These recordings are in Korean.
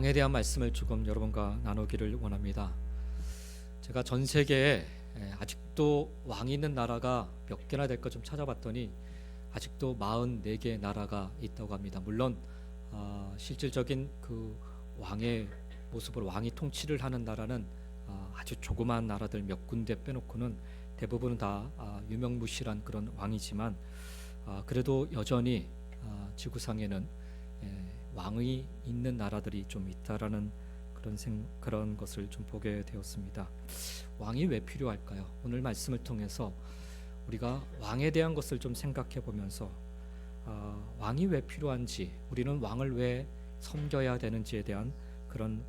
왕에 대한 말씀을 조금 여러분과 나누기를 원합니다. 제가 전 세계에 아직도 왕이 있는 나라가 몇 개나 될까 좀 찾아봤더니 아직도 44개 나라가 있다고 합니다. 물론 실질적인 그 왕의 모습으로 왕이 통치를 하는 나라는 아주 조그마한 나라들 몇 군데 빼놓고는 대부분 다 유명무실한 그런 왕이지만 그래도 여전히 지구상에는 왕이 있는 나라들이 좀 있다라는 그런 것을 좀 보게 되었습니다. 왕이 왜 필요할까요? 오늘 말씀을 통해서 우리가 왕에 대한 것을 좀 생각해 보면서 왕이 왜 필요한지, 우리는 왕을 왜 섬겨야 되는지에 대한 그런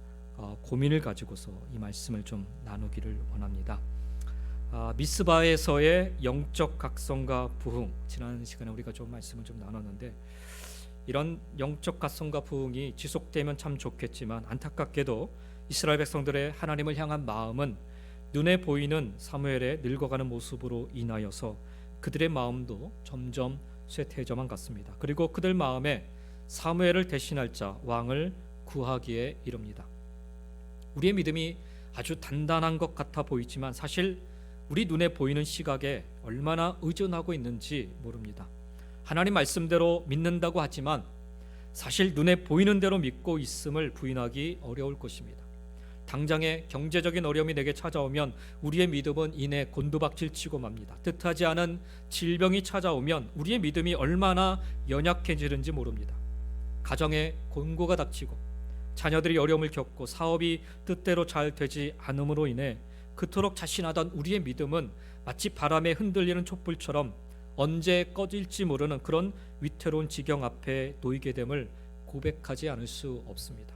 고민을 가지고서 이 말씀을 좀 나누기를 원합니다. 미스바에서의 영적 각성과 부흥, 지난 시간에 우리가 좀 말씀을 좀 나눴는데, 이런 영적 각성과 부흥이 지속되면 참 좋겠지만 안타깝게도 이스라엘 백성들의 하나님을 향한 마음은 눈에 보이는 사무엘의 늙어가는 모습으로 인하여서 그들의 마음도 점점 쇠퇴해져만 갔습니다. 그리고 그들 마음에 사무엘을 대신할 자, 왕을 구하기에 이릅니다. 우리의 믿음이 아주 단단한 것 같아 보이지만 사실 우리 눈에 보이는 시각에 얼마나 의존하고 있는지 모릅니다. 하나님 말씀대로 믿는다고 하지만 사실 눈에 보이는 대로 믿고 있음을 부인하기 어려울 것입니다. 당장의 경제적인 어려움이 내게 찾아오면 우리의 믿음은 이내 곤두박질치고 맙니다. 뜻하지 않은 질병이 찾아오면 우리의 믿음이 얼마나 연약해지는지 모릅니다. 가정에 곤고가 닥치고 자녀들이 어려움을 겪고 사업이 뜻대로 잘 되지 않음으로 인해 그토록 자신하던 우리의 믿음은 마치 바람에 흔들리는 촛불처럼 언제 꺼질지 모르는 그런 위태로운 지경 앞에 놓이게 됨을 고백하지 않을 수 없습니다.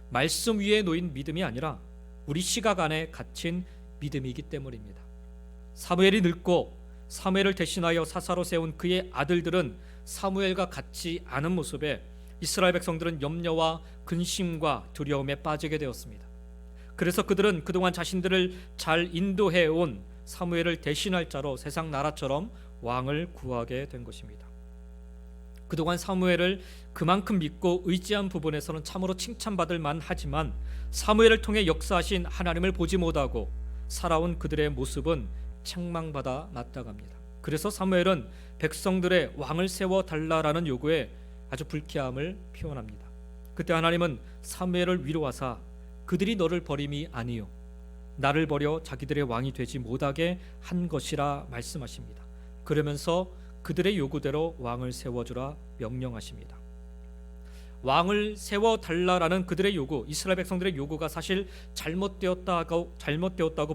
말씀 위에 놓인 믿음이 아니라 우리 시각 안에 갇힌 믿음이기 때문입니다. 사무엘이 늙고 사무엘을 대신하여 사사로 세운 그의 아들들은 사무엘과 같지 않은 모습에 이스라엘 백성들은 염려와 근심과 두려움에 빠지게 되었습니다. 그래서 그들은 그동안 자신들을 잘 인도해온 사무엘을 대신할 자로 세상 나라처럼 왕을 구하게 된 것입니다. 그동안 사무엘을 그만큼 믿고 의지한 부분에서는 참으로 칭찬받을 만하지만 사무엘을 통해 역사하신 하나님을 보지 못하고 살아온 그들의 모습은 책망받아 마땅합니다. 그래서 사무엘은 백성들의 왕을 세워달라라는 요구에 아주 불쾌함을 표현합니다. 그때 하나님은 사무엘을 위로하사 그들이 너를 버림이 아니요 나를 버려 자기들의 왕이 되지 못하게 한 것이라 말씀하십니다. 그러면서 그들의 요구대로 왕을 세워주라 명령하십니다. 왕을 세워달라라는 그들의 요구, 이스라엘 백성들의 요구가 사실 잘못되었다고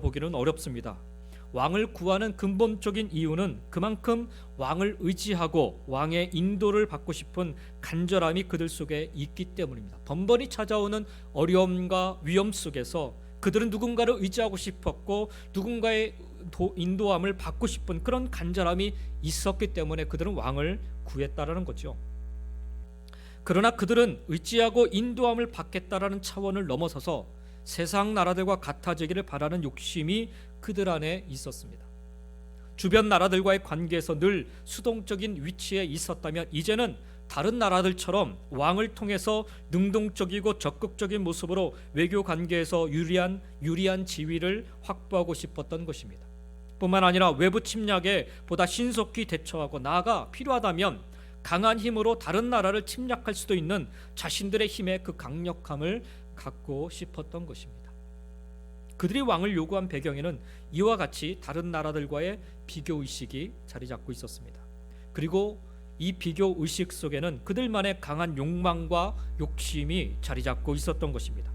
보기는 어렵습니다. 왕을 구하는 근본적인 이유는 그만큼 왕을 의지하고 왕의 인도를 받고 싶은 간절함이 그들 속에 있기 때문입니다. 번번이 찾아오는 어려움과 위험 속에서 그들은 누군가를 의지하고 싶었고 누군가의 인도함을 받고 싶은 그런 간절함이 있었기 때문에 그들은 왕을 구했다라는 거죠. 그러나 그들은 의지하고 인도함을 받겠다라는 차원을 넘어서서 세상 나라들과 같아지기를 바라는 욕심이 그들 안에 있었습니다. 주변 나라들과의 관계에서 늘 수동적인 위치에 있었다면 이제는 다른 나라들처럼 왕을 통해서 능동적이고 적극적인 모습으로 외교 관계에서 유리한 지위를 확보하고 싶었던 것입니다. 뿐만 아니라 외부 침략에 보다 신속히 대처하고 나아가 필요하다면 강한 힘으로 다른 나라를 침략할 수도 있는 자신들의 힘의 그 강력함을 갖고 싶었던 것입니다. 그들이 왕을 요구한 배경에는 이와 같이 다른 나라들과의 비교의식이 자리 잡고 있었습니다. 그리고 이 비교의식 속에는 그들만의 강한 욕망과 욕심이 자리 잡고 있었던 것입니다.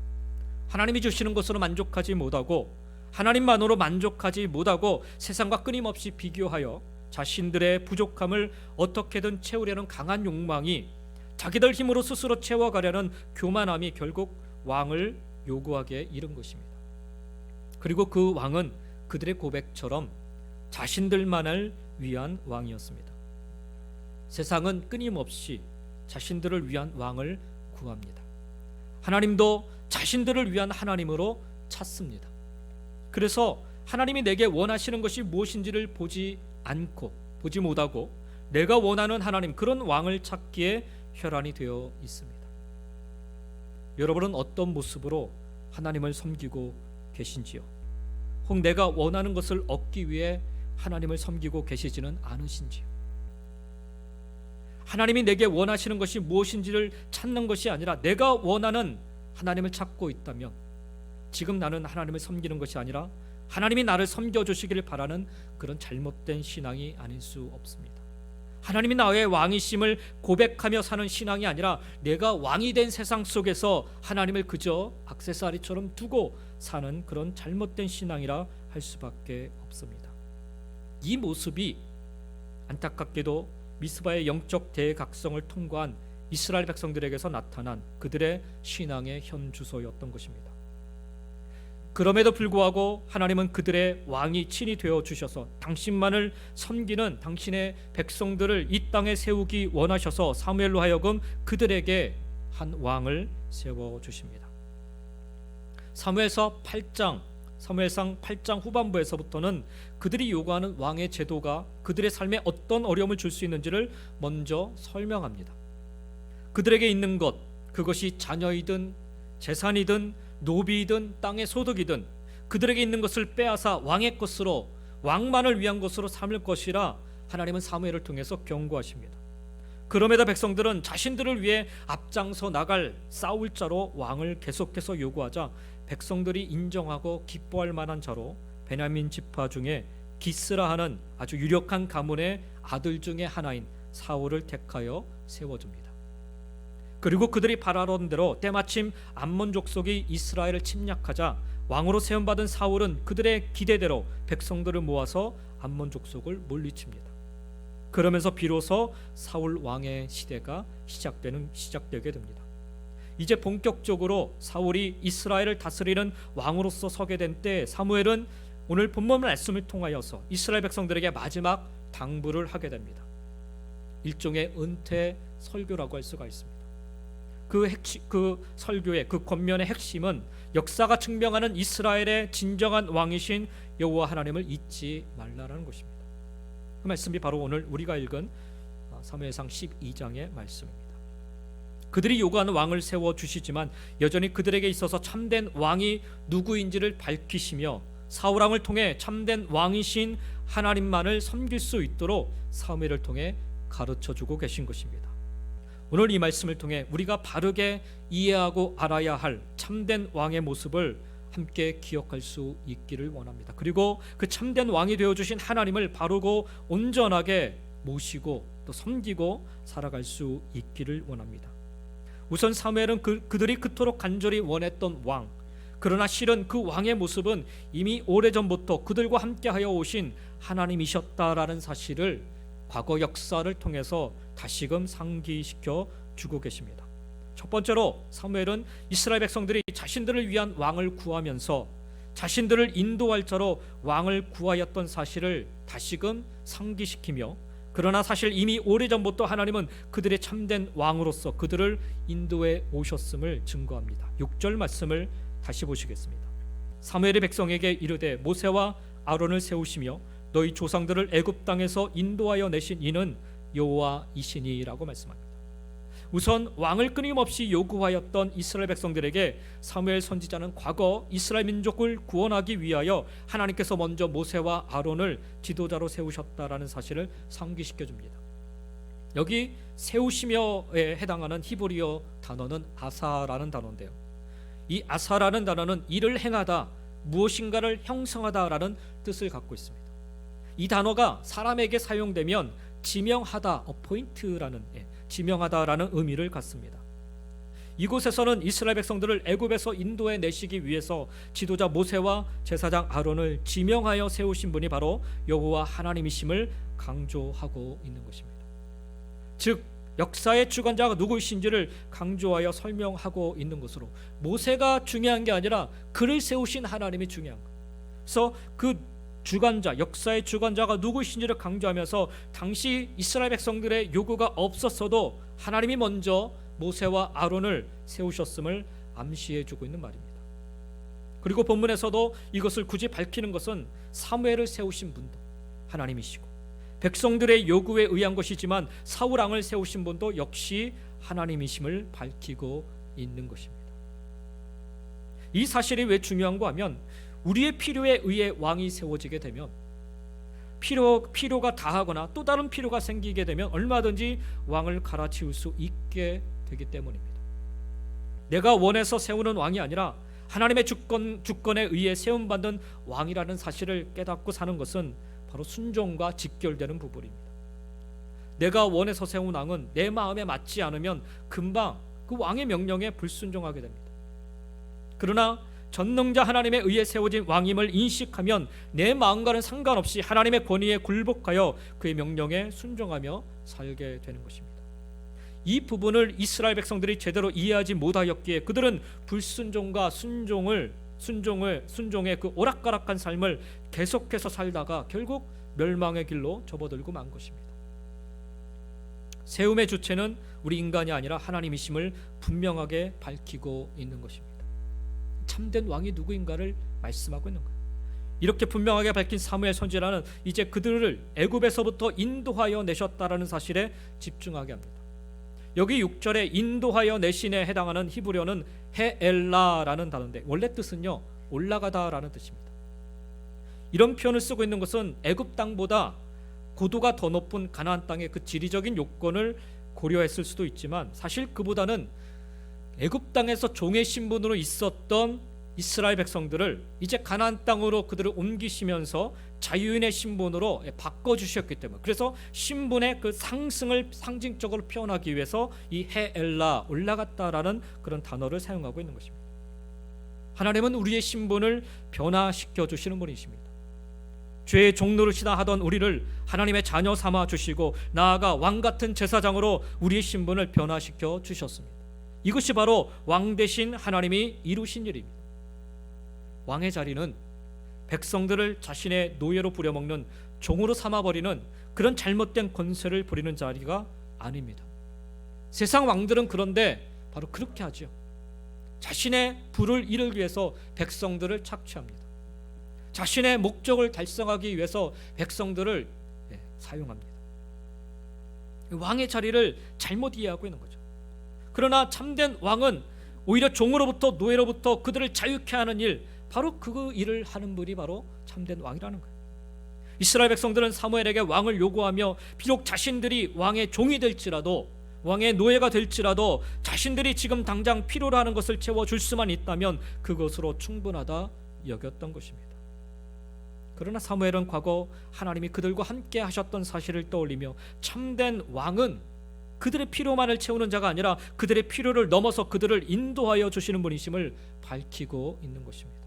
하나님이 주시는 것으로 만족하지 못하고 하나님만으로 만족하지 못하고 세상과 끊임없이 비교하여 자신들의 부족함을 어떻게든 채우려는 강한 욕망이 자기들 힘으로 스스로 채워가려는 교만함이 결국 왕을 요구하게 이른 것입니다. 그리고 그 왕은 그들의 고백처럼 자신들만을 위한 왕이었습니다. 세상은 끊임없이 자신들을 위한 왕을 구합니다. 하나님도 자신들을 위한 하나님으로 찾습니다. 그래서 하나님이 내게 원하시는 것이 무엇인지를 보지 못하고 내가 원하는 하나님, 그런 왕을 찾기에 혈안이 되어 있습니다. 여러분은 어떤 모습으로 하나님을 섬기고 계신지요? 혹 내가 원하는 것을 얻기 위해 하나님을 섬기고 계시지는 않으신지요? 하나님이 내게 원하시는 것이 무엇인지를 찾는 것이 아니라 내가 원하는 하나님을 찾고 있다면 지금 나는 하나님을 섬기는 것이 아니라 하나님이 나를 섬겨주시기를 바라는 그런 잘못된 신앙이 아닐 수 없습니다. 하나님이 나의 왕이심을 고백하며 사는 신앙이 아니라 내가 왕이 된 세상 속에서 하나님을 그저 액세서리처럼 두고 사는 그런 잘못된 신앙이라 할 수밖에 없습니다. 이 모습이 안타깝게도 미스바의 영적 대각성을 통과한 이스라엘 백성들에게서 나타난 그들의 신앙의 현 주소였던 것입니다. 그럼에도 불구하고 하나님은 그들의 왕이 친히 되어 주셔서 당신만을 섬기는 당신의 백성들을 이 땅에 세우기 원하셔서 사무엘로 하여금 그들에게 한 왕을 세워 주십니다. 사무엘상 8장 후반부에서부터는 그들이 요구하는 왕의 제도가 그들의 삶에 어떤 어려움을 줄 수 있는지를 먼저 설명합니다. 그들에게 있는 것, 그것이 자녀이든 재산이든 노비이든 땅의 소득이든 그들에게 있는 것을 빼앗아 왕의 것으로, 왕만을 위한 것으로 삼을 것이라 하나님은 사무엘을 통해서 경고하십니다. 그럼에도 백성들은 자신들을 위해 앞장서 나갈 싸울 자로 왕을 계속해서 요구하자 백성들이 인정하고 기뻐할 만한 자로 베냐민 지파 중에 기스라 하는 아주 유력한 가문의 아들 중에 하나인 사울을 택하여 세워줍니다. 그리고 그들이 바라던 대로 때마침 암몬 족속이 이스라엘을 침략하자 왕으로 세움받은 사울은 그들의 기대대로 백성들을 모아서 암몬 족속을 물리칩니다. 그러면서 비로소 사울 왕의 시대가 시작되게 됩니다. 이제 본격적으로 사울이 이스라엘을 다스리는 왕으로서 서게 된 때 사무엘은 오늘 본문 말씀을 통하여서 이스라엘 백성들에게 마지막 당부를 하게 됩니다. 일종의 은퇴 설교라고 할 수가 있습니다. 그 설교의 그 권면의 핵심은 역사가 증명하는 이스라엘의 진정한 왕이신 여호와 하나님을 잊지 말라라는 것입니다. 그 말씀이 바로 오늘 우리가 읽은 사무엘상 12장의 말씀입니다. 그들이 요구하는 왕을 세워주시지만 여전히 그들에게 있어서 참된 왕이 누구인지를 밝히시며 사울왕을 통해 참된 왕이신 하나님만을 섬길 수 있도록 사무엘을 통해 가르쳐주고 계신 것입니다. 오늘 이 말씀을 통해 우리가 바르게 이해하고 알아야 할 참된 왕의 모습을 함께 기억할 수 있기를 원합니다. 그리고 그 참된 왕이 되어주신 하나님을 바르고 온전하게 모시고 또 섬기고 살아갈 수 있기를 원합니다. 우선 사무엘은 그들이 그토록 간절히 원했던 왕, 그러나 실은 그 왕의 모습은 이미 오래전부터 그들과 함께하여 오신 하나님이셨다라는 사실을 과거 역사를 통해서 다시금 상기시켜 주고 계십니다. 첫 번째로 사무엘은 이스라엘 백성들이 자신들을 위한 왕을 구하면서 자신들을 인도할 자로 왕을 구하였던 사실을 다시금 상기시키며, 그러나 사실 이미 오래전부터 하나님은 그들의 참된 왕으로서 그들을 인도해 오셨음을 증거합니다. 6절 말씀을 다시 보시겠습니다. 사무엘이 백성에게 이르되 모세와 아론을 세우시며 너희 조상들을 애굽 땅에서 인도하여 내신 이는 여호와이시니라고 말씀합니다. 우선 왕을 끊임없이 요구하였던 이스라엘 백성들에게 사무엘 선지자는 과거 이스라엘 민족을 구원하기 위하여 하나님께서 먼저 모세와 아론을 지도자로 세우셨다라는 사실을 상기시켜 줍니다. 여기 세우시며에 해당하는 히브리어 단어는 아사라는 단어인데요, 이 아사라는 단어는 일을 행하다, 무엇인가를 형성하다라는 뜻을 갖고 있습니다. 이 단어가 사람에게 사용되면 지명하다, appoint라는 지명하다라는 의미를 갖습니다. 이곳에서는 이스라엘 백성들을 애굽에서 인도해 내시기 위해서 지도자 모세와 제사장 아론을 지명하여 세우신 분이 바로 여호와 하나님이심을 강조하고 있는 것입니다. 즉 역사의 주관자가 누구이신지를 강조하여 설명하고 있는 것으로 모세가 중요한 게 아니라 그를 세우신 하나님이 중요한 것. 그래서 그 주관자, 역사의 주관자가 누구이신지를 강조하면서 당시 이스라엘 백성들의 요구가 없었어도 하나님이 먼저 모세와 아론을 세우셨음을 암시해주고 있는 말입니다. 그리고 본문에서도 이것을 굳이 밝히는 것은 사무엘을 세우신 분도 하나님이시고 백성들의 요구에 의한 것이지만 사울 왕을 세우신 분도 역시 하나님이심을 밝히고 있는 것입니다. 이 사실이 왜 중요한가 하면 우리의 필요에 의해 왕이 세워지게 되면 필요가 다하거나 또 다른 필요가 생기게 되면 얼마든지 왕을 갈아치울 수 있게 되기 때문입니다. 내가 원해서 세우는 왕이 아니라 하나님의 주권에 의해 세움받는 왕이라는 사실을 깨닫고 사는 것은 바로 순종과 직결되는 부분입니다. 내가 원해서 세운 왕은 내 마음에 맞지 않으면 금방 그 왕의 명령에 불순종하게 됩니다. 그러나 전능자 하나님에 의해 세워진 왕임을 인식하면 내 마음과는 상관없이 하나님의 권위에 굴복하여 그의 명령에 순종하며 살게 되는 것입니다. 이 부분을 이스라엘 백성들이 제대로 이해하지 못하였기에 그들은 불순종과 순종의 그 오락가락한 삶을 계속해서 살다가 결국 멸망의 길로 접어들고 만 것입니다. 세움의 주체는 우리 인간이 아니라 하나님이심을 분명하게 밝히고 있는 것입니다. 참된 왕이 누구인가를 말씀하고 있는 거예요. 이렇게 분명하게 밝힌 사무엘 선지자는 이제 그들을 애굽에서부터 인도하여 내셨다라는 사실에 집중하게 합니다. 여기 6절에 인도하여 내신에 해당하는 히브리어는 헤엘라라는 단어인데 원래 뜻은요 올라가다라는 뜻입니다. 이런 표현을 쓰고 있는 것은 애굽 땅보다 고도가 더 높은 가나안 땅의 그 지리적인 요건을 고려했을 수도 있지만 사실 그보다는 애굽 땅에서 종의 신분으로 있었던 이스라엘 백성들을 이제 가나안 땅으로 그들을 옮기시면서 자유인의 신분으로 바꿔주셨기 때문에 그래서 신분의 그 상승을 상징적으로 표현하기 위해서 이 헤엘라 올라갔다라는 그런 단어를 사용하고 있는 것입니다. 하나님은 우리의 신분을 변화시켜 주시는 분이십니다. 죄의 종노릇이나 하던 우리를 하나님의 자녀 삼아 주시고 나아가 왕같은 제사장으로 우리의 신분을 변화시켜 주셨습니다. 이것이 바로 왕 대신 하나님이 이루신 일입니다. 왕의 자리는 백성들을 자신의 노예로 부려먹는 종으로 삼아버리는 그런 잘못된 권세를 부리는 자리가 아닙니다. 세상 왕들은 그런데 바로 그렇게 하죠. 자신의 부를 이루기 위해서 백성들을 착취합니다. 자신의 목적을 달성하기 위해서 백성들을 사용합니다. 왕의 자리를 잘못 이해하고 있는 거죠. 그러나 참된 왕은 오히려 종으로부터 노예로부터 그들을 자유케 하는 일, 바로 그 일을 하는 분이 바로 참된 왕이라는 거예요. 이스라엘 백성들은 사무엘에게 왕을 요구하며 비록 자신들이 왕의 종이 될지라도 왕의 노예가 될지라도 자신들이 지금 당장 필요로 하는 것을 채워줄 수만 있다면 그것으로 충분하다 여겼던 것입니다. 그러나 사무엘은 과거 하나님이 그들과 함께 하셨던 사실을 떠올리며 참된 왕은 그들의 필요만을 채우는 자가 아니라 그들의 필요를 넘어서 그들을 인도하여 주시는 분이심을 밝히고 있는 것입니다.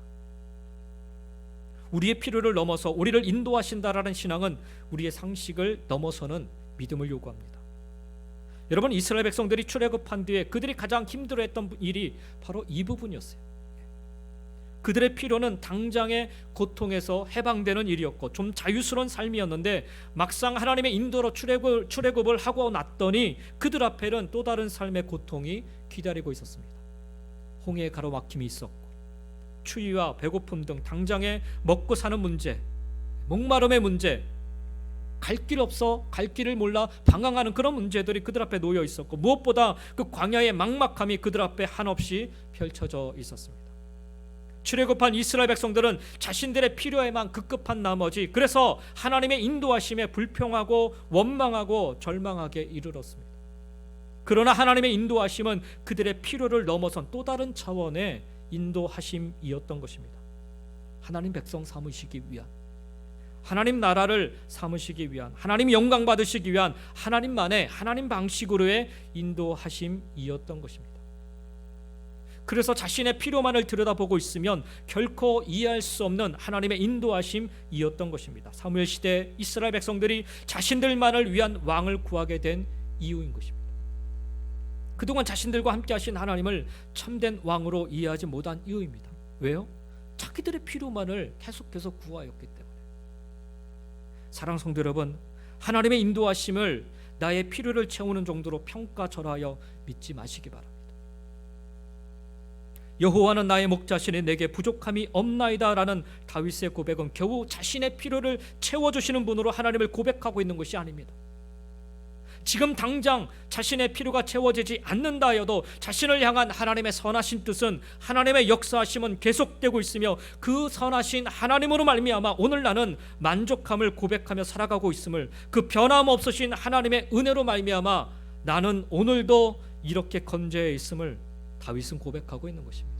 우리의 필요를 넘어서 우리를 인도하신다라는 신앙은 우리의 상식을 넘어서는 믿음을 요구합니다. 여러분, 이스라엘 백성들이 출애굽한 뒤에 그들이 가장 힘들어했던 일이 바로 이 부분이었어요. 그들의 필요는 당장의 고통에서 해방되는 일이었고 좀 자유스러운 삶이었는데 막상 하나님의 인도로 출애굽을 하고 났더니 그들 앞에는 또 다른 삶의 고통이 기다리고 있었습니다. 홍해의 가로막힘이 있었고 추위와 배고픔 등 당장의 먹고 사는 문제, 목마름의 문제, 갈 길 없어 갈 길을 몰라 방황하는 그런 문제들이 그들 앞에 놓여 있었고 무엇보다 그 광야의 막막함이 그들 앞에 한없이 펼쳐져 있었습니다. 출애굽한 이스라엘 백성들은 자신들의 필요에만 급급한 나머지 그래서 하나님의 인도하심에 불평하고 원망하고 절망하게 이르렀습니다. 그러나 하나님의 인도하심은 그들의 필요를 넘어선 또 다른 차원의 인도하심이었던 것입니다. 하나님 백성 삼으시기 위한, 하나님 나라를 삼으시기 위한, 하나님 영광 받으시기 위한 하나님만의 하나님 방식으로의 인도하심이었던 것입니다. 그래서 자신의 필요만을 들여다보고 있으면 결코 이해할 수 없는 하나님의 인도하심이었던 것입니다. 사무엘 시대 이스라엘 백성들이 자신들만을 위한 왕을 구하게 된 이유인 것입니다. 그동안 자신들과 함께 하신 하나님을 참된 왕으로 이해하지 못한 이유입니다. 왜요? 자기들의 필요만을 계속해서 구하였기 때문에. 사랑하는 성도 여러분, 하나님의 인도하심을 나의 필요를 채우는 정도로 평가절하여 믿지 마시기 바랍니다. 여호와는 나의 목자시니 내게 부족함이 없나이다 라는 다윗의 고백은 겨우 자신의 필요를 채워주시는 분으로 하나님을 고백하고 있는 것이 아닙니다. 지금 당장 자신의 필요가 채워지지 않는다 하여도 자신을 향한 하나님의 선하신 뜻은, 하나님의 역사하심은 계속되고 있으며 그 선하신 하나님으로 말미암아 오늘 나는 만족함을 고백하며 살아가고 있음을, 그 변함없으신 하나님의 은혜로 말미암아 나는 오늘도 이렇게 건재해 있음을 다윗은 고백하고 있는 것입니다.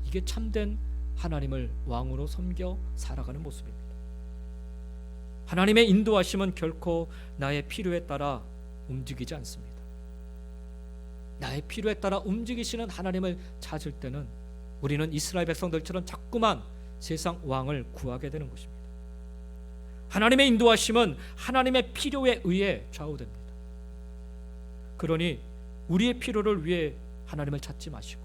이게 참된 하나님을 왕으로 섬겨 살아가는 모습입니다. 하나님의 인도하심은 결코 나의 필요에 따라 움직이지 않습니다. 나의 필요에 따라 움직이시는 하나님을 찾을 때는 우리는 이스라엘 백성들처럼 자꾸만 세상 왕을 구하게 되는 것입니다. 하나님의 인도하심은 하나님의 필요에 의해 좌우됩니다. 그러니 우리의 필요를 위해 하나님을 찾지 마시고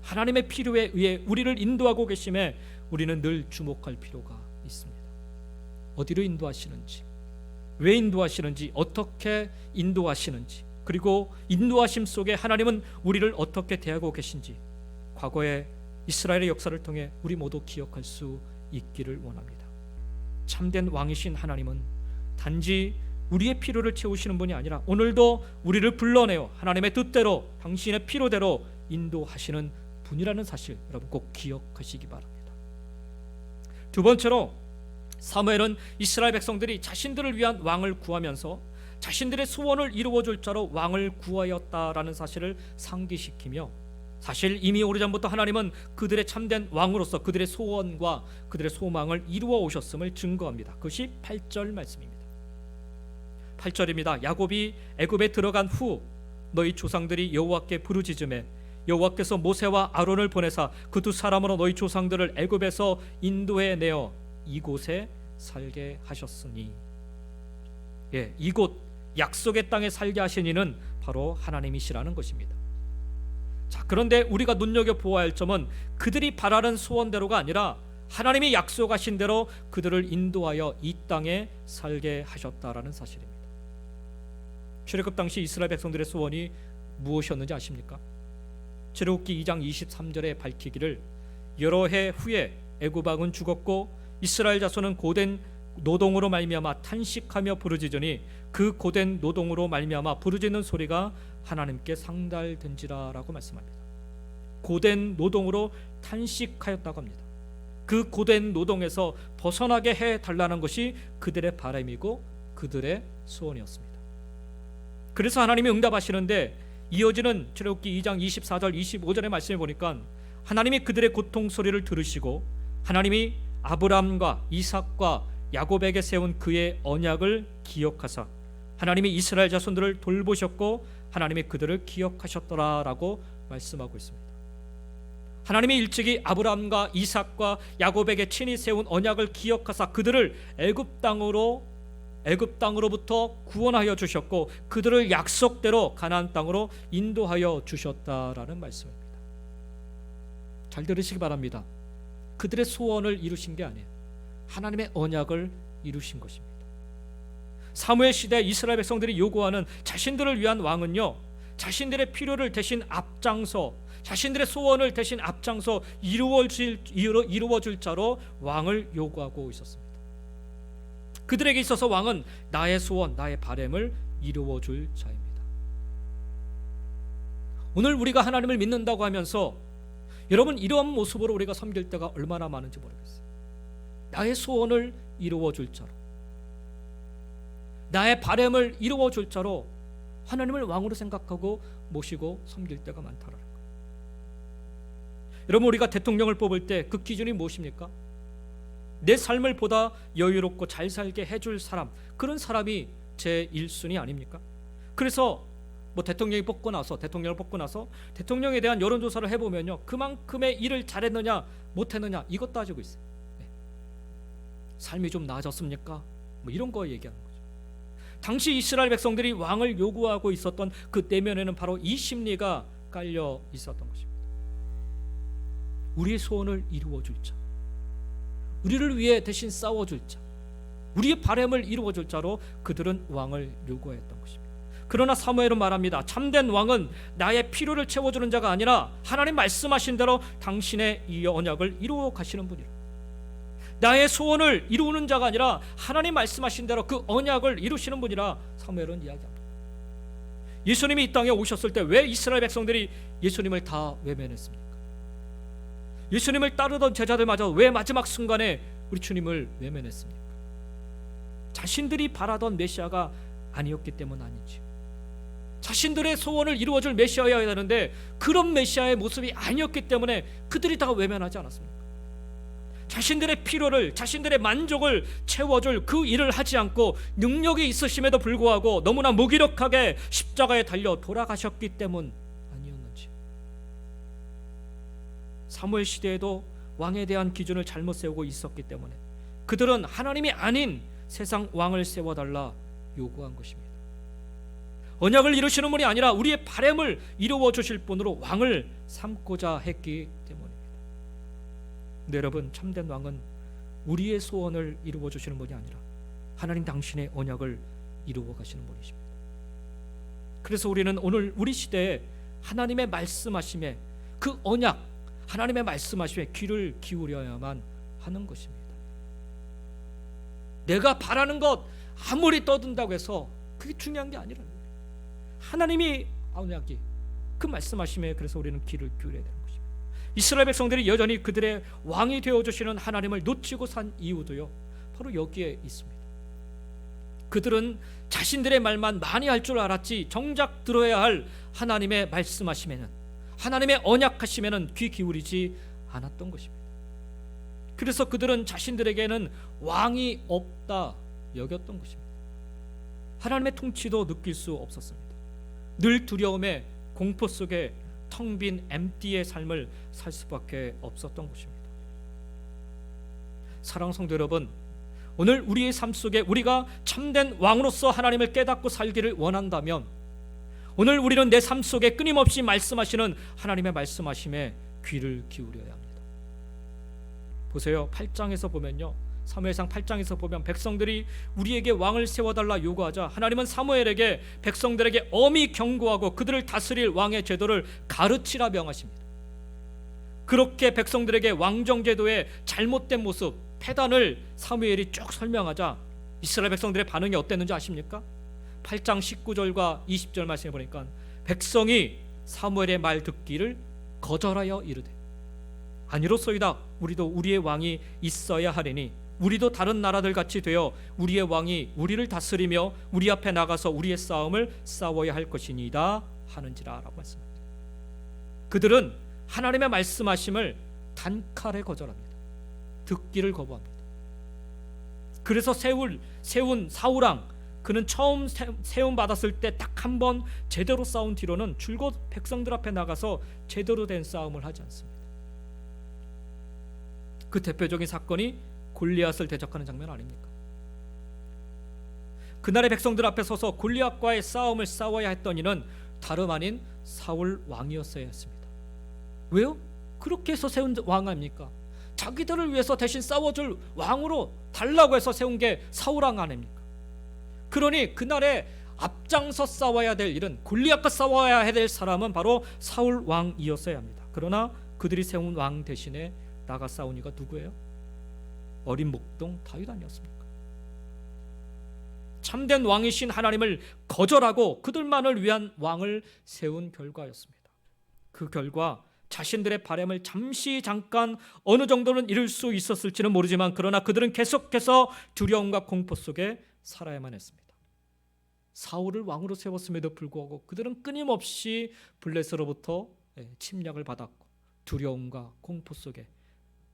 하나님의 필요에 의해 우리를 인도하고 계심에 우리는 늘 주목할 필요가 있습니다. 어디로 인도하시는지, 왜 인도하시는지, 어떻게 인도하시는지, 그리고 인도하심 속에 하나님은 우리를 어떻게 대하고 계신지 과거의 이스라엘의 역사를 통해 우리 모두 기억할 수 있기를 원합니다. 참된 왕이신 하나님은 단지 우리의 필요를 채우시는 분이 아니라 오늘도 우리를 불러내어 하나님의 뜻대로 당신의 필요대로 인도하시는 분이라는 사실 여러분 꼭 기억하시기 바랍니다. 두 번째로 사무엘은 이스라엘 백성들이 자신들을 위한 왕을 구하면서 자신들의 소원을 이루어줄 자로 왕을 구하였다라는 사실을 상기시키며, 사실 이미 오래전부터 하나님은 그들의 참된 왕으로서 그들의 소원과 그들의 소망을 이루어 오셨음을 증거합니다. 그것이 8절 말씀입니다. 8절입니다. 야곱이 애굽에 들어간 후 너희 조상들이 여호와께 부르짖음에 여호와께서 모세와 아론을 보내사 그 두 사람으로 너희 조상들을 애굽에서 인도해 내어 이곳에 살게 하셨으니, 이곳 약속의 땅에 살게 하신 이는 바로 하나님이시라는 것입니다. 자, 그런데 우리가 눈여겨보아야 할 점은 그들이 바라는 소원대로가 아니라 하나님이 약속하신 대로 그들을 인도하여 이 땅에 살게 하셨다라는 사실입니다. 출애굽 당시 이스라엘 백성들의 소원이 무엇이었는지 아십니까? 출애굽기 2장 23절에 밝히기를 여러 해 후에 애굽 왕은 죽었고 이스라엘 자손은 고된 노동으로 말미암아 탄식하며 부르짖으니 그 고된 노동으로 말미암아 부르짖는 소리가 하나님께 상달된지라라고 말씀합니다. 고된 노동으로 탄식하였다고 합니다. 그 고된 노동에서 벗어나게 해달라는 것이 그들의 바람이고 그들의 소원이었습니다. 그래서 하나님이 응답하시는데 이어지는 출애굽기 2장 24절 25절의 말씀에 보니까 하나님이 그들의 고통 소리를 들으시고 하나님이 아브람과 이삭과 야곱에게 세운 그의 언약을 기억하사 하나님이 이스라엘 자손들을 돌보셨고 하나님이 그들을 기억하셨더라라고 말씀하고 있습니다. 하나님이 일찍이 아브람과 이삭과 야곱에게 친히 세운 언약을 기억하사 그들을 애굽 땅으로부터 구원하여 주셨고 그들을 약속대로 가나안 땅으로 인도하여 주셨다라는 말씀입니다. 잘 들으시기 바랍니다. 그들의 소원을 이루신 게 아니에요. 하나님의 언약을 이루신 것입니다. 사무엘 시대 이스라엘 백성들이 요구하는 자신들을 위한 왕은요, 자신들의 필요를 대신 앞장서 자신들의 소원을 대신 앞장서 이루어줄 자로 왕을 요구하고 있었습니다. 그들에게 있어서 왕은 나의 소원, 나의 바람을 이루어줄 자입니다. 오늘 우리가 하나님을 믿는다고 하면서 여러분 이러한 모습으로 우리가 섬길 때가 얼마나 많은지 모르겠어요. 나의 소원을 이루어줄 자로, 나의 바람을 이루어줄 자로 하나님을 왕으로 생각하고 모시고 섬길 때가 많다라는 거예요. 여러분 우리가 대통령을 뽑을 때 그 기준이 무엇입니까? 내 삶을 보다 여유롭고 잘 살게 해줄 사람, 그런 사람이 제 1순위 아닙니까? 그래서 대통령을 뽑고 나서 대통령에 대한 여론조사를 해보면요, 그만큼의 일을 잘했느냐 못했느냐 이것 따지고 있어요. 삶이 좀 나아졌습니까? 이런 거 얘기하는 거죠. 당시 이스라엘 백성들이 왕을 요구하고 있었던 그 내면에는 바로 이 심리가 깔려 있었던 것입니다. 우리의 소원을 이루어줄 자, 우리를 위해 대신 싸워줄 자, 우리의 바람을 이루어줄 자로 그들은 왕을 요구했던 것입니다. 그러나 사무엘은 말합니다. 참된 왕은 나의 필요를 채워주는 자가 아니라 하나님 말씀하신 대로 당신의 이 언약을 이루어 가시는 분이라. 나의 소원을 이루는 자가 아니라 하나님 말씀하신 대로 그 언약을 이루시는 분이라 사무엘은 이야기합니다. 예수님이 이 땅에 오셨을 때 왜 이스라엘 백성들이 예수님을 다 외면했습니까? 예수님을 따르던 제자들마저 왜 마지막 순간에 우리 주님을 외면했습니까? 자신들이 바라던 메시아가 아니었기 때문 아니지. 자신들의 소원을 이루어줄 메시아여야 하는데 그런 메시아의 모습이 아니었기 때문에 그들이 다 외면하지 않았습니까? 자신들의 필요를, 자신들의 만족을 채워줄 그 일을 하지 않고 능력이 있으심에도 불구하고 너무나 무기력하게 십자가에 달려 돌아가셨기 때문 아니었는지. 사무엘 시대에도 왕에 대한 기준을 잘못 세우고 있었기 때문에 그들은 하나님이 아닌 세상 왕을 세워달라 요구한 것입니다. 언약을 이루시는 분이 아니라 우리의 바램을 이루어 주실 분으로 왕을 삼고자 했기 때문입니다. 근데 여러분, 참된 왕은 우리의 소원을 이루어 주시는 분이 아니라 하나님 당신의 언약을 이루어 가시는 분이십니다. 그래서 우리는 오늘 우리 시대에 하나님의 말씀하심에, 그 언약, 하나님의 말씀하심에 귀를 기울여야만 하는 것입니다. 내가 바라는 것 아무리 떠든다고 해서 그게 중요한 게 아니라는 거예요. 하나님이 언약이, 그 말씀하심에 그래서 우리는 귀를 기울여야 되는 것입니다. 이스라엘 백성들이 여전히 그들의 왕이 되어주시는 하나님을 놓치고 산 이유도요, 바로 여기에 있습니다. 그들은 자신들의 말만 많이 할 줄 알았지 정작 들어야 할 하나님의 말씀하심에는, 하나님의 언약하심에는 귀 기울이지 않았던 것입니다. 그래서 그들은 자신들에게는 왕이 없다 여겼던 것입니다. 하나님의 통치도 느낄 수 없었습니다. 늘 두려움에 공포 속에 텅 빈 엠티의 삶을 살 수밖에 없었던 것입니다. 사랑하는 성도 여러분, 오늘 우리의 삶 속에 우리가 참된 왕으로서 하나님을 깨닫고 살기를 원한다면 오늘 우리는 내 삶 속에 끊임없이 말씀하시는 하나님의 말씀하심에 귀를 기울여야 합니다. 보세요, 8장에서 보면요, 사무엘상 8장에서 보면 백성들이 우리에게 왕을 세워달라 요구하자 하나님은 사무엘에게 백성들에게 엄히 경고하고 그들을 다스릴 왕의 제도를 가르치라 명하십니다. 그렇게 백성들에게 왕정제도의 잘못된 모습, 폐단을 사무엘이 쭉 설명하자 이스라엘 백성들의 반응이 어땠는지 아십니까? 8장 19절과 20절 말씀해 보니까 백성이 사무엘의 말 듣기를 거절하여 이르되 아니로소이다, 우리도 우리의 왕이 있어야 하리니 우리도 다른 나라들 같이 되어 우리의 왕이 우리를 다스리며 우리 앞에 나가서 우리의 싸움을 싸워야 할 것이니이다 하는지라 라고 말씀합니다. 그들은 하나님의 말씀하심을 단칼에 거절합니다. 듣기를 거부합니다. 그래서 세운 사울왕, 그는 처음 세움 받았을 때 딱 한 번 제대로 싸운 뒤로는 줄곧 백성들 앞에 나가서 제대로 된 싸움을 하지 않습니다. 그 대표적인 사건이 골리앗을 대적하는 장면 아닙니까? 그날의 백성들 앞에 서서 골리앗과의 싸움을 싸워야 했던 이는 다름 아닌 사울 왕이었어야 했습니다. 왜요? 그렇게 해서 세운 왕 아닙니까? 자기들을 위해서 대신 싸워줄 왕으로 달라고 해서 세운 게 사울 왕 아닙니까? 그러니 그날에 앞장서 싸워야 될 일은, 골리앗과 싸워야 될 사람은 바로 사울 왕이었어야 합니다. 그러나 그들이 세운 왕 대신에 나가 싸운 이가 누구예요? 어린 목동 다윗 아니었습니까? 참된 왕이신 하나님을 거절하고 그들만을 위한 왕을 세운 결과였습니다. 그 결과 자신들의 바램을 잠깐 어느 정도는 이룰 수 있었을지는 모르지만 그러나 그들은 계속해서 두려움과 공포 속에 살아야만 했습니다. 사울을 왕으로 세웠음에도 불구하고 그들은 끊임없이 블레셋으로부터 침략을 받았고 두려움과 공포 속에,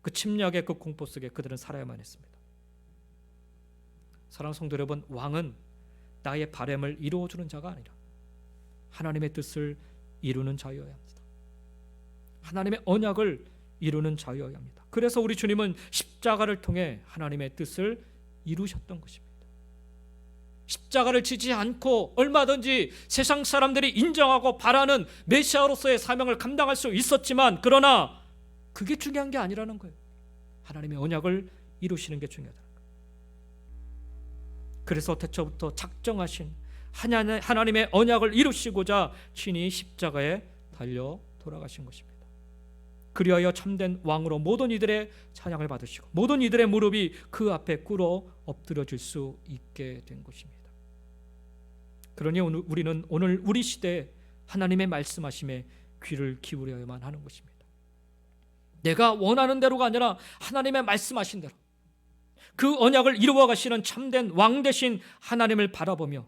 그 침략의 그 공포 속에 그들은 살아야만 했습니다. 사랑하는 성도 여러분, 왕은 나의 바램을 이루어주는 자가 아니라 하나님의 뜻을 이루는 자여야 합니다. 하나님의 언약을 이루는 자여야 합니다. 그래서 우리 주님은 십자가를 통해 하나님의 뜻을 이루셨던 것입니다. 십자가를 지지 않고 얼마든지 세상 사람들이 인정하고 바라는 메시아로서의 사명을 감당할 수 있었지만 그러나 그게 중요한 게 아니라는 거예요. 하나님의 언약을 이루시는 게 중요하다는 거예요. 그래서 태초부터 작정하신 하나님의 언약을 이루시고자 친히 십자가에 달려 돌아가신 것입니다. 그리하여 참된 왕으로 모든 이들의 찬양을 받으시고 모든 이들의 무릎이 그 앞에 꿇어 엎드려질 수 있게 된 것입니다. 그러니 우리는 오늘 우리 시대에 하나님의 말씀하심에 귀를 기울여야만 하는 것입니다. 내가 원하는 대로가 아니라 하나님의 말씀하신 대로 그 언약을 이루어 가시는 참된 왕 되신 하나님을 바라보며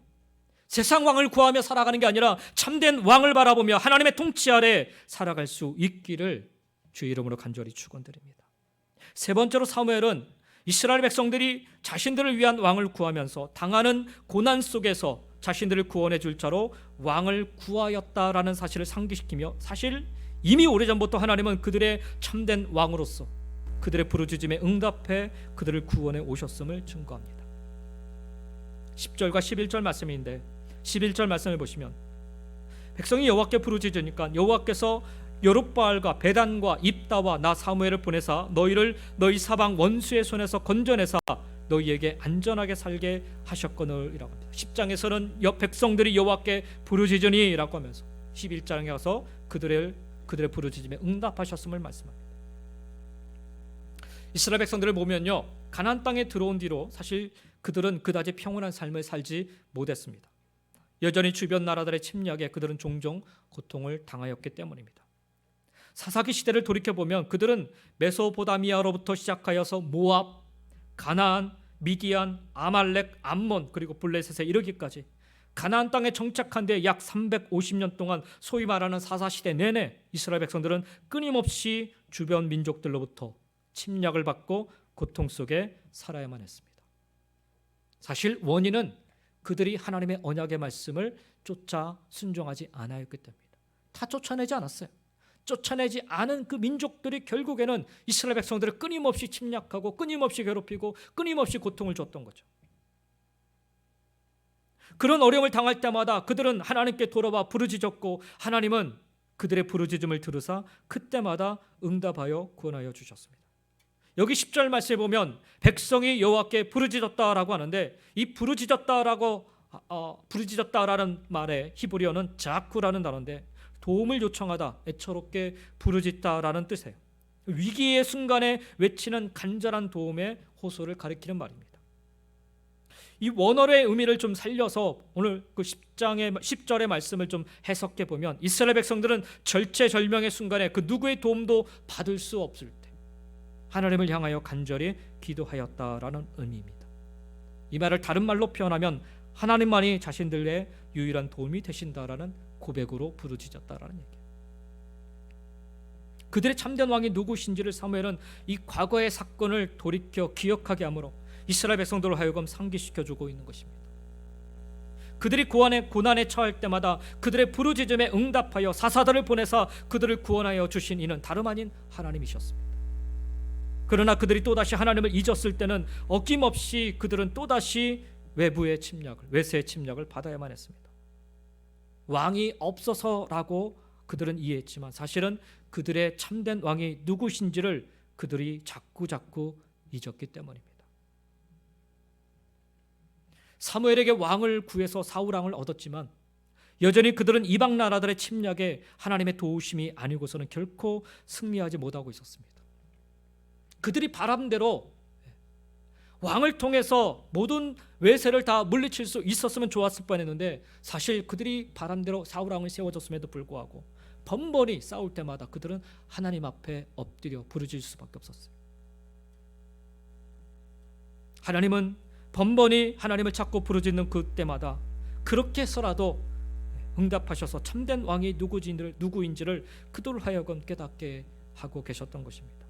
세상 왕을 구하며 살아가는 게 아니라 참된 왕을 바라보며 하나님의 통치 아래 살아갈 수 있기를 주의 이름으로 간절히 축원드립니다. 세 번째로 사무엘은 이스라엘 백성들이 자신들을 위한 왕을 구하면서 당하는 고난 속에서 자신들을 구원해 줄 자로 왕을 구하였다라는 사실을 상기시키며 사실 이미 오래전부터 하나님은 그들의 참된 왕으로서 그들의 부르짖음에 응답해 그들을 구원해 오셨음을 증거합니다. 10절과 11절 말씀인데 11절 말씀을 보시면 백성이 여호와께 부르짖으니까 여호와께서 여룹바알과 베단과 입다와 나 사무엘을 보내사 너희를 너희 사방 원수의 손에서 건져내사 너희에게 안전하게 살게 하셨거늘이라고 합니다. 10장에서는 백성들이 여호와께 부르짖으니라고 하면서 11장에 가서 그들의 부르짖음에 응답하셨음을 말씀합니다. 이스라엘 백성들을 보면요, 가나안 땅에 들어온 뒤로 사실 그들은 그다지 평온한 삶을 살지 못했습니다. 여전히 주변 나라들의 침략에 그들은 종종 고통을 당하였기 때문입니다. 사사기 시대를 돌이켜보면 그들은 메소포타미아로부터 시작하여서 모압, 가나안, 미디안, 아말렉, 암몬 그리고 블레셋에 이르기까지 가나안 땅에 정착한 데 약 350년 동안 소위 말하는 사사시대 내내 이스라엘 백성들은 끊임없이 주변 민족들로부터 침략을 받고 고통 속에 살아야만 했습니다. 사실 원인은 그들이 하나님의 언약의 말씀을 쫓아 순종하지 않았기 때문입니다. 다 쫓아내지 않았어요. 쫓아내지 않은 그 민족들이 결국에는 이스라엘 백성들을 끊임없이 침략하고 끊임없이 괴롭히고 끊임없이 고통을 줬던 거죠. 그런 어려움을 당할 때마다 그들은 하나님께 돌아와 부르짖었고 하나님은 그들의 부르짖음을 들으사 그때마다 응답하여 구원하여 주셨습니다. 여기 10절 말씀에 보면 백성이 여호와께 부르짖었다라고 하는데 이 부르짖었다라는 말의 히브리어는 자쿠라는 단어인데 도움을 요청하다, 애처롭게 부르짖다라는 뜻이에요. 위기의 순간에 외치는 간절한 도움의 호소를 가리키는 말입니다. 이 원어의 의미를 좀 살려서 오늘 그 10절의 말씀을 좀 해석해 보면 이스라엘 백성들은 절체절명의 순간에 그 누구의 도움도 받을 수 없을 때 하나님을 향하여 간절히 기도하였다라는 의미입니다. 이 말을 다른 말로 표현하면 하나님만이 자신들의 유일한 도움이 되신다라는 고백으로 부르짖었다라는 얘기예요. 그들의 참된 왕이 누구신지를 사무엘은 이 과거의 사건을 돌이켜 기억하게 하므로 이스라엘 백성들을 하여금 상기시켜주고 있는 것입니다. 그들이 고난에 처할 때마다 그들의 부르짖음에 응답하여 사사들을 보내사 그들을 구원하여 주신 이는 다름 아닌 하나님이셨습니다. 그러나 그들이 또다시 하나님을 잊었을 때는 어김없이 그들은 또다시 외세의 침략을 받아야만 했습니다. 왕이 없어서라고 그들은 이해했지만 사실은 그들의 참된 왕이 누구신지를 그들이 자꾸 잊었기 때문입니다. 사무엘에게 왕을 구해서 사울왕을 얻었지만 여전히 그들은 이방 나라들의 침략에 하나님의 도우심이 아니고서는 결코 승리하지 못하고 있었습니다. 그들이 바람대로 왕을 통해서 모든 외세를 다 물리칠 수 있었으면 좋았을 뻔했는데 사실 그들이 바람대로 사울왕을 세워줬음에도 불구하고 번번이 싸울 때마다 그들은 하나님 앞에 엎드려 부르짖을 수밖에 없었어요. 하나님은 번번이 하나님을 찾고 부르짖는 그때마다 그렇게 해서라도 응답하셔서 참된 왕이 누구인지를 그들을 하여금 깨닫게 하고 계셨던 것입니다.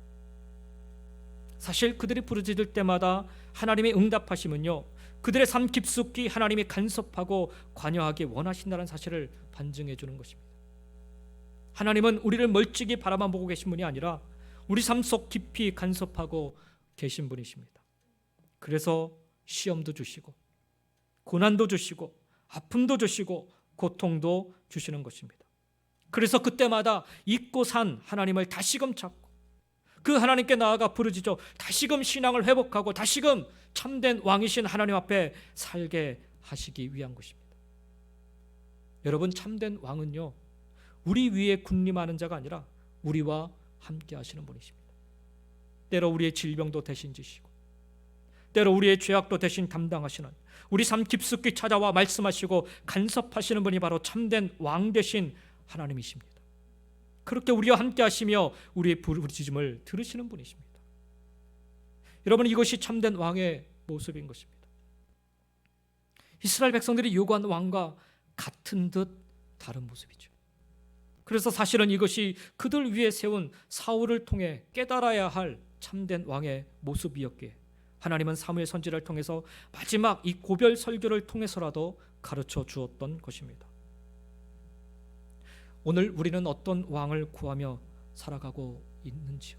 사실 그들이 부르짖을 때마다 하나님의 응답하심은요, 그들의 삶 깊숙이 하나님이 간섭하고 관여하기 원하신다는 사실을 반증해 주는 것입니다. 하나님은 우리를 멀찍이 바라만 보고 계신 분이 아니라 우리 삶 속 깊이 간섭하고 계신 분이십니다. 그래서 시험도 주시고 고난도 주시고 아픔도 주시고 고통도 주시는 것입니다. 그래서 그때마다 잊고 산 하나님을 다시금 찾고 그 하나님께 나아가 부르짖어 다시금 신앙을 회복하고 다시금 참된 왕이신 하나님 앞에 살게 하시기 위한 것입니다. 여러분, 참된 왕은요, 우리 위에 군림하는 자가 아니라 우리와 함께 하시는 분이십니다. 때로 우리의 질병도 대신 지시고 때로 우리의 죄악도 대신 담당하시는, 우리 삶 깊숙이 찾아와 말씀하시고 간섭하시는 분이 바로 참된 왕 되신 하나님이십니다. 그렇게 우리와 함께 하시며 우리의 부르짖음을 들으시는 분이십니다. 여러분, 이것이 참된 왕의 모습인 것입니다. 이스라엘 백성들이 요구한 왕과 같은 듯 다른 모습이죠. 그래서 사실은 이것이 그들 위에 세운 사울을 통해 깨달아야 할 참된 왕의 모습이었기에 하나님은 사무엘 선지자를 통해서 마지막 이 고별 설교를 통해서라도 가르쳐 주었던 것입니다. 오늘 우리는 어떤 왕을 구하며 살아가고 있는지요?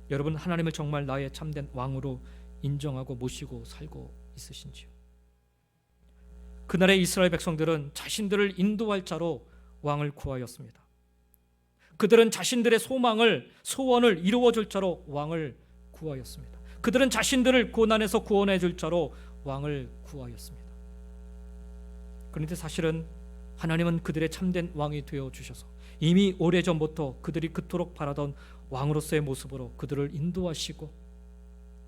여러분, 하나님을 정말 나의 참된 왕으로 인정하고 모시고 살고 있으신지요? 그날의 이스라엘 백성들은 자신들을 인도할 자로 왕을 구하였습니다. 그들은 자신들의 소원을 이루어줄 자로 왕을 구하였습니다. 그들은 자신들을 고난에서 구원해 줄 자로 왕을 구하였습니다. 그런데 사실은 하나님은 그들의 참된 왕이 되어 주셔서 이미 오래전부터 그들이 그토록 바라던 왕으로서의 모습으로 그들을 인도하시고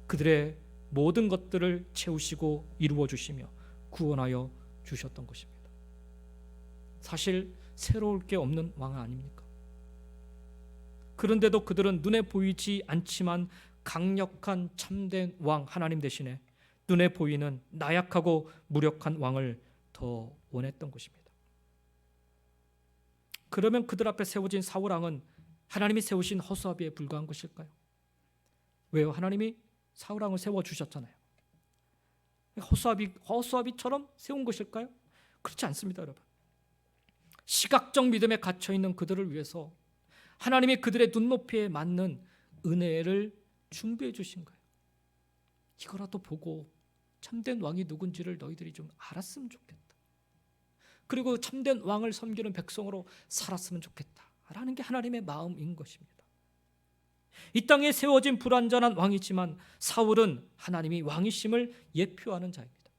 그들의 모든 것들을 채우시고 이루어 주시며 구원하여 주셨던 것입니다. 사실 새로울 게 없는 왕 아닙니까? 그런데도 그들은 눈에 보이지 않지만 강력한 참된 왕 하나님 대신에 눈에 보이는 나약하고 무력한 왕을 더 원했던 것입니다. 그러면 그들 앞에 세워진 사울 왕은 하나님이 세우신 허수아비에 불과한 것일까요? 왜요? 하나님이 사울 왕을 세워주셨잖아요. 허수아비처럼 세운 것일까요? 그렇지 않습니다, 여러분. 시각적 믿음에 갇혀있는 그들을 위해서 하나님이 그들의 눈높이에 맞는 은혜를 준비해 주신 거예요. 이거라도 보고 참된 왕이 누군지를 너희들이 좀 알았으면 좋겠다. 그리고 참된 왕을 섬기는 백성으로 살았으면 좋겠다라는 게 하나님의 마음인 것입니다. 이 땅에 세워진 불완전한 왕이지만 사울은 하나님이 왕이심을 예표하는 자입니다.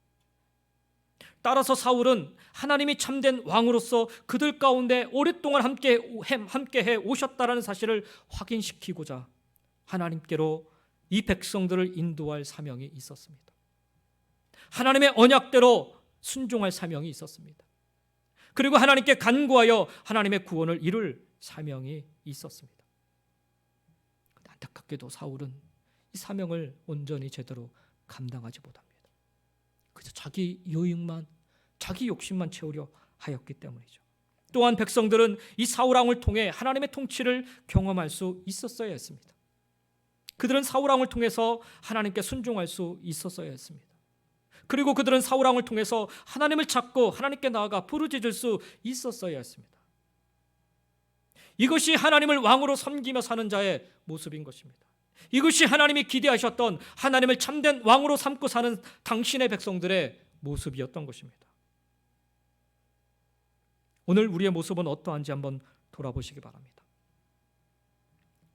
따라서 사울은 하나님이 참된 왕으로서 그들 가운데 오랫동안 함께해 오셨다는 사실을 확인시키고자 하나님께로 이 백성들을 인도할 사명이 있었습니다. 하나님의 언약대로 순종할 사명이 있었습니다. 그리고 하나님께 간구하여 하나님의 구원을 이룰 사명이 있었습니다. 안타깝게도 사울은 이 사명을 온전히 제대로 감당하지 못합니다. 그저 자기 유익만, 자기 욕심만 채우려 하였기 때문이죠. 또한 백성들은 이 사울 왕을 통해 하나님의 통치를 경험할 수 있었어야 했습니다. 그들은 사울 왕을 통해서 하나님께 순종할 수 있었어야 했습니다. 그리고 그들은 사울 왕을 통해서 하나님을 찾고 하나님께 나아가 부르짖을 수 있었어야 했습니다. 이것이 하나님을 왕으로 섬기며 사는 자의 모습인 것입니다. 이것이 하나님이 기대하셨던 하나님을 참된 왕으로 삼고 사는 당신의 백성들의 모습이었던 것입니다. 오늘 우리의 모습은 어떠한지 한번 돌아보시기 바랍니다.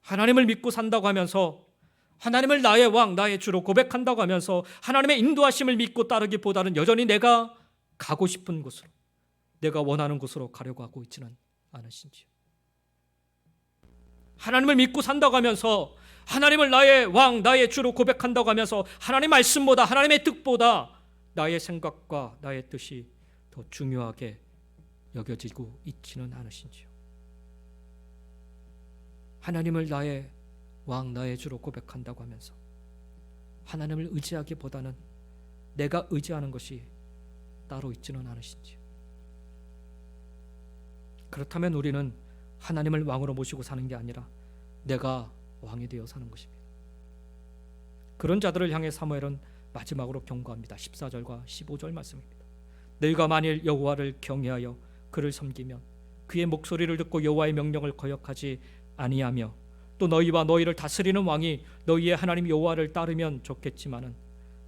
하나님을 믿고 산다고 하면서 하나님을 나의 왕, 나의 주로 고백한다고 하면서 하나님의 인도하심을 믿고 따르기보다는 여전히 내가 가고 싶은 곳으로, 내가 원하는 곳으로 가려고 하고 있지는 않으신지요? 하나님을 믿고 산다고 하면서 하나님을 나의 왕, 나의 주로 고백한다고 하면서 하나님의 말씀보다, 하나님의 뜻보다 나의 생각과 나의 뜻이 더 중요하게 여겨지고 있지는 않으신지요? 하나님을 나의 왕, 나의 주로 고백한다고 하면서 하나님을 의지하기보다는 내가 의지하는 것이 따로 있지는 않으신지요? 그렇다면 우리는 하나님을 왕으로 모시고 사는 게 아니라 내가 왕이 되어 사는 것입니다. 그런 자들을 향해 사무엘은 마지막으로 경고합니다. 14절과 15절 말씀입니다. 너희가 만일 여호와를 경외하여 그를 섬기면 그의 목소리를 듣고 여호와의 명령을 거역하지 아니하며 또 너희와 너희를 다스리는 왕이 너희의 하나님 여호와를 따르면 좋겠지만은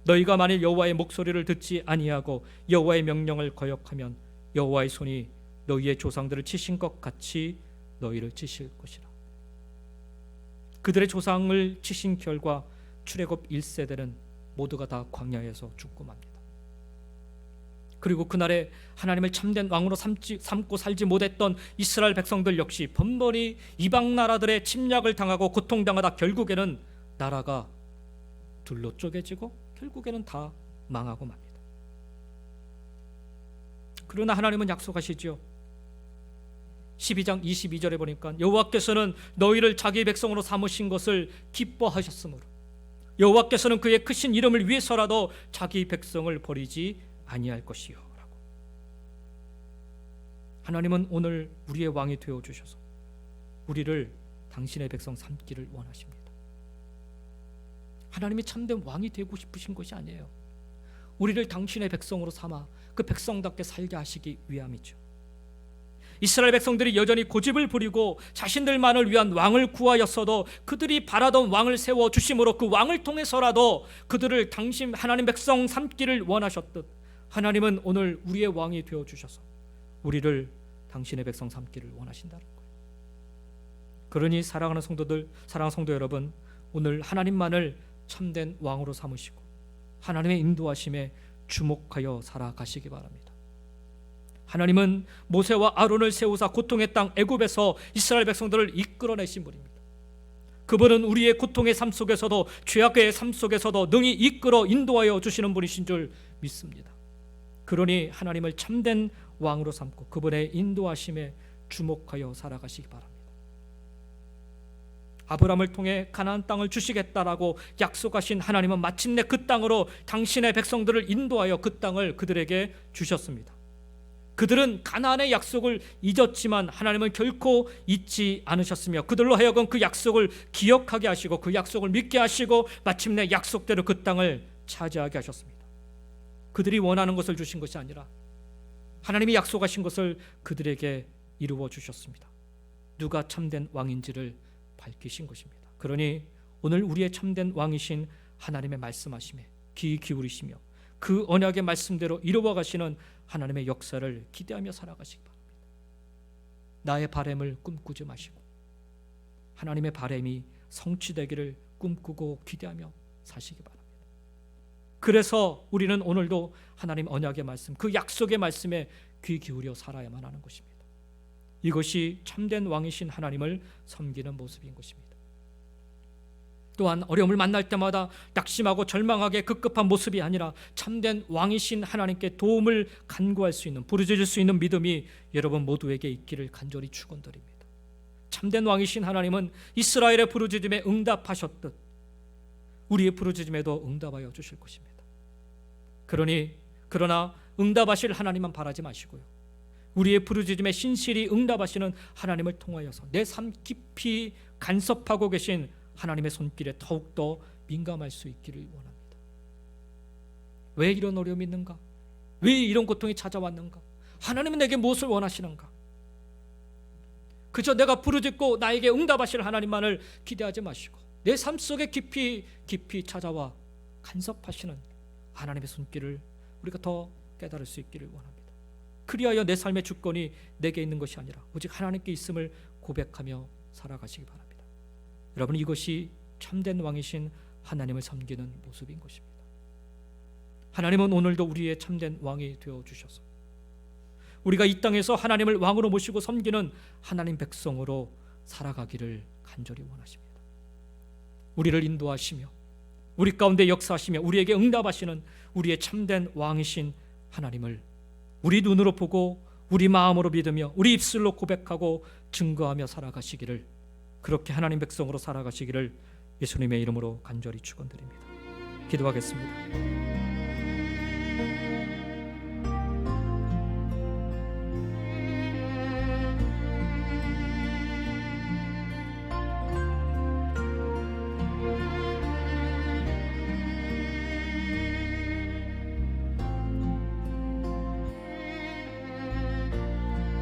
너희가 만일 여호와의 목소리를 듣지 아니하고 여호와의 명령을 거역하면 여호와의 손이 너희의 조상들을 치신 것 같이 너희를 치실 것이라. 그들의 조상을 치신 결과 출애굽 1세대는 모두가 다 광야에서 죽고 맙니다. 그리고 그날에 하나님을 참된 왕으로 삼고 살지 못했던 이스라엘 백성들 역시 번번이 이방 나라들의 침략을 당하고 고통당하다 결국에는 나라가 둘로 쪼개지고 결국에는 다 망하고 맙니다. 그러나 하나님은 약속하시죠. 12장 22절에 보니까 여호와께서는 너희를 자기 백성으로 삼으신 것을 기뻐하셨으므로 여호와께서는 그의 크신 이름을 위해서라도 자기 백성을 버리지 아니할 것이요 라고. 하나님은 오늘 우리의 왕이 되어주셔서 우리를 당신의 백성 삼기를 원하십니다. 하나님이 참된 왕이 되고 싶으신 것이 아니에요. 우리를 당신의 백성으로 삼아 그 백성답게 살게 하시기 위함이죠. 이스라엘 백성들이 여전히 고집을 부리고 자신들만을 위한 왕을 구하였어도 그들이 바라던 왕을 세워주심으로 그 왕을 통해서라도 그들을 당신 하나님 백성 삼기를 원하셨듯 하나님은 오늘 우리의 왕이 되어주셔서 우리를 당신의 백성 삼기를 원하신다는 거예요. 그러니 사랑하는 성도 여러분, 오늘 하나님만을 참된 왕으로 삼으시고 하나님의 인도하심에 주목하여 살아가시기 바랍니다. 하나님은 모세와 아론을 세우사 고통의 땅 애굽에서 이스라엘 백성들을 이끌어내신 분입니다. 그분은 우리의 고통의 삶 속에서도 죄악의 삶 속에서도 능히 이끌어 인도하여 주시는 분이신 줄 믿습니다. 그러니 하나님을 참된 왕으로 삼고 그분의 인도하심에 주목하여 살아가시기 바랍니다. 아브라함을 통해 가나안 땅을 주시겠다라고 약속하신 하나님은 마침내 그 땅으로 당신의 백성들을 인도하여 그 땅을 그들에게 주셨습니다. 그들은 가나안의 약속을 잊었지만 하나님은 결코 잊지 않으셨으며 그들로 하여금 그 약속을 기억하게 하시고 그 약속을 믿게 하시고 마침내 약속대로 그 땅을 차지하게 하셨습니다. 그들이 원하는 것을 주신 것이 아니라 하나님이 약속하신 것을 그들에게 이루어 주셨습니다. 누가 참된 왕인지를 밝히신 것입니다. 그러니 오늘 우리의 참된 왕이신 하나님의 말씀하심에 귀 기울이시며 그 언약의 말씀대로 이루어 가시는 하나님의 역사를 기대하며 살아가시기 바랍니다. 나의 바람을 꿈꾸지 마시고 하나님의 바람이 성취되기를 꿈꾸고 기대하며 사시기 바랍니다. 그래서 우리는 오늘도 하나님 언약의 말씀, 그 약속의 말씀에 귀 기울여 살아야만 하는 것입니다. 이것이 참된 왕이신 하나님을 섬기는 모습인 것입니다. 또한 어려움을 만날 때마다 낙심하고 절망하게 급급한 모습이 아니라 참된 왕이신 하나님께 도움을 간구할 수 있는, 부르짖을 수 있는 믿음이 여러분 모두에게 있기를 간절히 축원드립니다. 참된 왕이신 하나님은 이스라엘의 부르짖음에 응답하셨듯 우리의 부르짖음에도 응답하여 주실 것입니다. 그러나 응답하실 하나님만 바라지 마시고요, 우리의 부르짖음에 신실히 응답하시는 하나님을 통하여서 내 삶 깊이 간섭하고 계신 하나님의 손길에 더욱더 민감할 수 있기를 원합니다. 왜 이런 어려움이 있는가? 왜 이런 고통이 찾아왔는가? 하나님은 내게 무엇을 원하시는가? 그저 내가 부르짖고 나에게 응답하실 하나님만을 기대하지 마시고 내 삶 속에 깊이 찾아와 간섭하시는 하나님의 손길을 우리가 더 깨달을 수 있기를 원합니다. 그리하여 내 삶의 주권이 내게 있는 것이 아니라 오직 하나님께 있음을 고백하며 살아가시기 바랍니다. 여러분, 이것이 참된 왕이신 하나님을 섬기는 모습인 것입니다. 하나님은 오늘도 우리의 참된 왕이 되어주셔서 우리가 이 땅에서 하나님을 왕으로 모시고 섬기는 하나님 백성으로 살아가기를 간절히 원하십니다. 우리를 인도하시며 우리 가운데 역사하시며 우리에게 응답하시는 우리의 참된 왕이신 하나님을 우리 눈으로 보고 우리 마음으로 믿으며 우리 입술로 고백하고 증거하며 살아가시기를, 그렇게 하나님 백성으로 살아가시기를 예수님의 이름으로 간절히 축원드립니다. 기도하겠습니다.